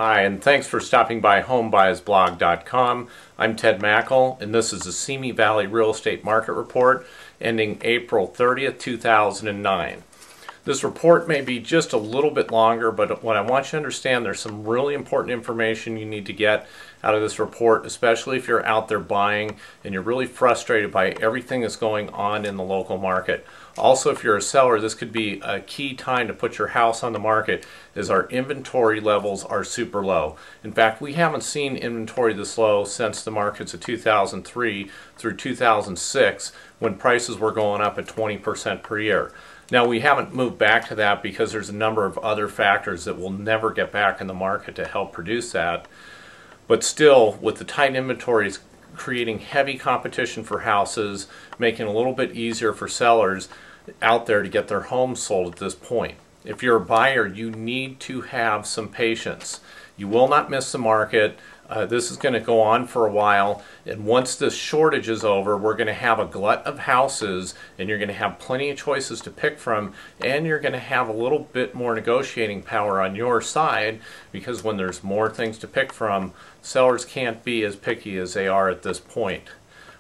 Hi, and thanks for stopping by homebuyasblog.com. I'm Ted Mackel, and this is the Simi Valley Real Estate Market Report ending April 30th, 2009. This report may be just a little bit longer, but what I want you to understand, there's some really important information you need to get out of this report, especially if you're out there buying and you're really frustrated by everything that's going on in the local market. Also, if you're a seller, this could be a key time to put your house on the market, as our inventory levels are super low. In fact, we haven't seen inventory this low since the markets of 2003 through 2006, when prices were going up at 20% per year. Now, we haven't moved back to that because there's a number of other factors that will never get back in the market to help produce that. But still, with the tight inventories creating heavy competition for houses, making it a little bit easier for sellers out there to get their homes sold at this point. If you're a buyer, you need to have some patience. You will not miss the market. This is going to go on for a while, and once this shortage is over, we're going to have a glut of houses, and you're going to have plenty of choices to pick from, and you're going to have a little bit more negotiating power on your side, because when there's more things to pick from, sellers can't be as picky as they are at this point.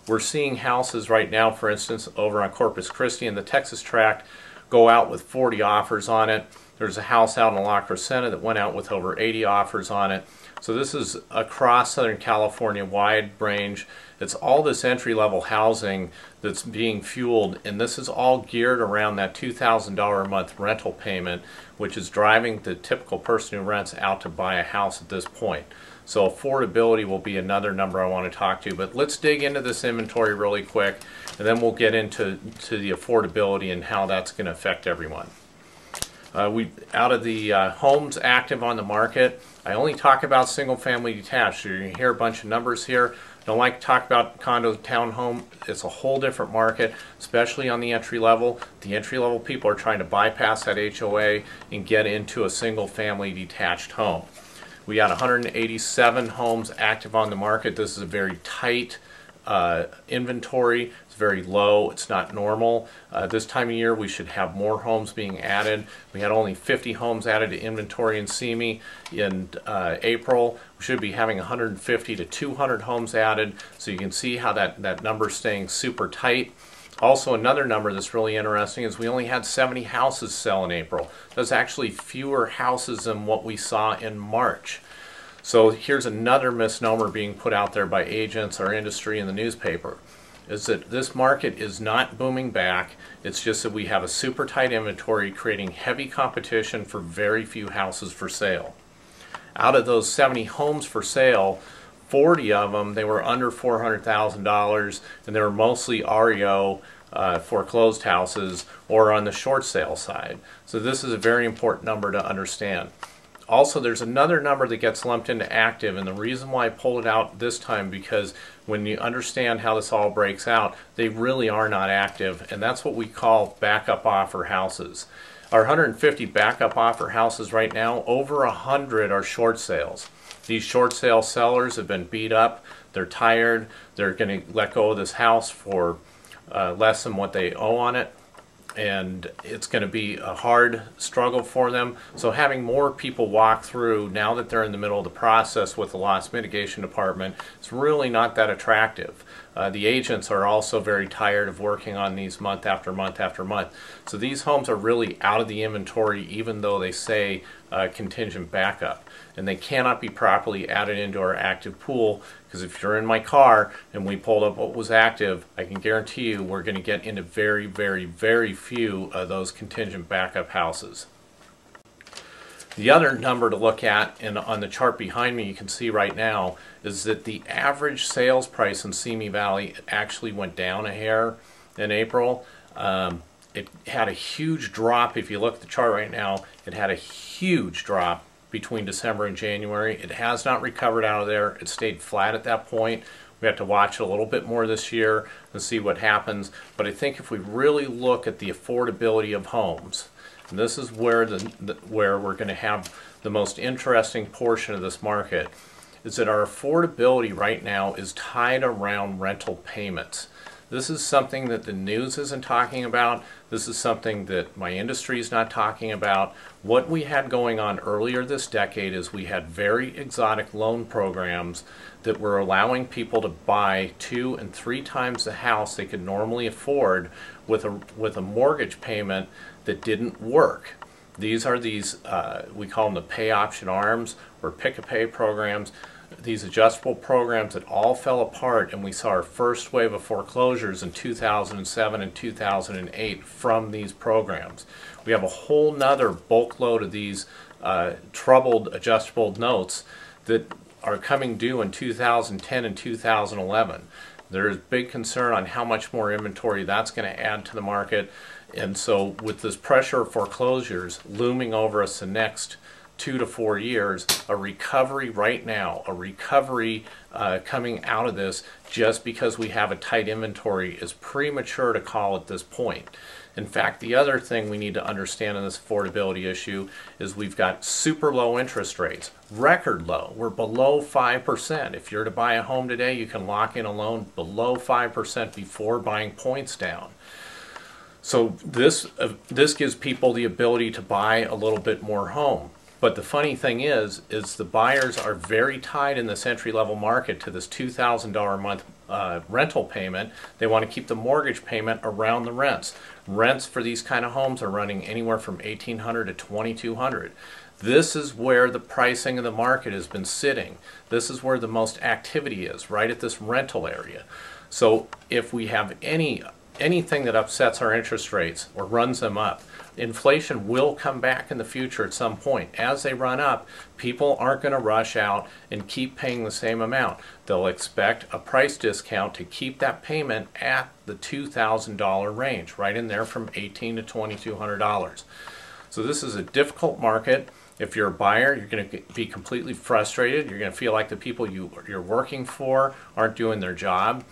We're seeing houses right now, for instance, over on Corpus Christi in the Texas tract, go out with 40 offers on it. There's a house out in La Crescenta that went out with over 80 offers on it. So this is across Southern California, wide range. It's all this entry-level housing that's being fueled, and this is all geared around that $2,000 a month rental payment, which is driving the typical person who rents out to buy a house at this point. So affordability will be another number I want to talk to, but let's dig into this inventory really quick, and then we'll get into the affordability and how that's going to affect everyone. Out of the homes active on the market, I only talk about single-family detached. So you're going to hear a bunch of numbers here. I don't like to talk about condo townhome. It's a whole different market, especially on the entry level. The entry level people are trying to bypass that HOA and get into a single-family detached home. We got 187 homes active on the market. This is a very tight inventory. It's very low. It's not normal. This time of year we should have more homes being added. We had only 50 homes added to inventory in Simi in April. We should be having 150 to 200 homes added, so you can see how that number is staying super tight. Also, another number that's really interesting is we only had 70 houses sell in April. That's actually fewer houses than what we saw in March. So here's another misnomer being put out there by agents, our industry, and the newspaper, is that this market is not booming back. It's just that we have a super tight inventory creating heavy competition for very few houses for sale. Out of those 70 homes for sale, 40 of them, they were under $400,000, and they were mostly REO foreclosed houses or on the short sale side. So this is a very important number to understand. Also, there's another number that gets lumped into active, and the reason why I pulled it out this time, because when you understand how this all breaks out, they really are not active, and that's what we call backup offer houses. Our 150 backup offer houses right now, over 100 are short sales. These short sale sellers have been beat up, they're tired, they're going to let go of this house for less than what they owe on it, and it's going to be a hard struggle for them. So having more people walk through now that they're in the middle of the process with the loss mitigation department, it's really not that attractive. The agents are also very tired of working on these month after month after month. So these homes are really out of the inventory, even though they say contingent backup. And they cannot be properly added into our active pool, because if you're in my car and we pulled up what was active, I can guarantee you we're going to get into very, very, very few of those contingent backup houses. The other number to look at, and on the chart behind me you can see right now, is that the average sales price in Simi Valley actually went down a hair in April. It had a huge drop. If you look at the chart right now, it had a huge drop between December and January. It has not recovered out of there. It stayed flat at that point. We have to watch it a little bit more this year and see what happens. But I think if we really look at the affordability of homes, and this is where where we're going to have the most interesting portion of this market, is that our affordability right now is tied around rental payments. This is something that the news isn't talking about. This is something that my industry is not talking about. What we had going on earlier this decade is we had very exotic loan programs that were allowing people to buy 2 and 3 times the house they could normally afford with a mortgage payment that didn't work. These are we call them the pay option arms or pick-a-pay programs. These adjustable programs that all fell apart, and we saw our first wave of foreclosures in 2007 and 2008 from these programs. We have a whole nother bulk load of these troubled adjustable notes that are coming due in 2010 and 2011. There is big concern on how much more inventory that's going to add to the market, and so with this pressure of foreclosures looming over us the next 2 to 4 years, a recovery right now, a recovery coming out of this just because we have a tight inventory is premature to call at this point. In fact, the other thing we need to understand in this affordability issue is we've got super low interest rates, record low. We're below 5%. If you're to buy a home today, you can lock in a loan below 5% before buying points down. So this gives people the ability to buy a little bit more home. But the funny thing is the buyers are very tied in this entry-level market to this $2,000 a month rental payment. They want to keep the mortgage payment around the rents. Rents for these kind of homes are running anywhere from $1,800 to $2,200. This is where the pricing of the market has been sitting. This is where the most activity is, right at this rental area. So if we have anything that upsets our interest rates or runs them up, inflation will come back in the future at some point. As they run up, people aren't going to rush out and keep paying the same amount. They'll expect a price discount to keep that payment at the $2,000 range, right in there from $1,800 to $2,200. So this is a difficult market. If you're a buyer, you're going to be completely frustrated. You're going to feel like the people you're working for aren't doing their job.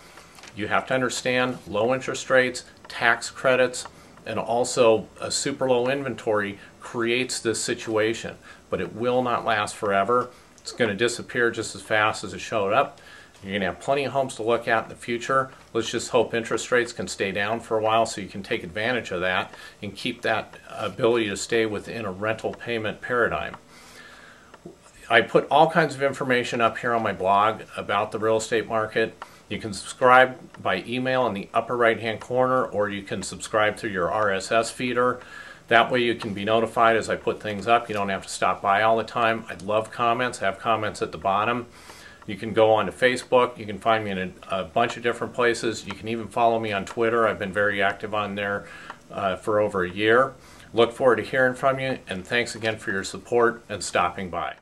You have to understand low interest rates, tax credits, and also a super low inventory creates this situation, but it will not last forever. It's going to disappear just as fast as it showed up. You're going to have plenty of homes to look at in the future. Let's just hope interest rates can stay down for a while so you can take advantage of that and keep that ability to stay within a rental payment paradigm. I put all kinds of information up here on my blog about the real estate market. You can subscribe by email in the upper right hand corner, or you can subscribe through your RSS feeder. That way you can be notified as I put things up. You don't have to stop by all the time. I love comments. I have comments at the bottom. You can go on to Facebook. You can find me in a bunch of different places. You can even follow me on Twitter. I've been very active on there for over a year. Look forward to hearing from you, and thanks again for your support and stopping by.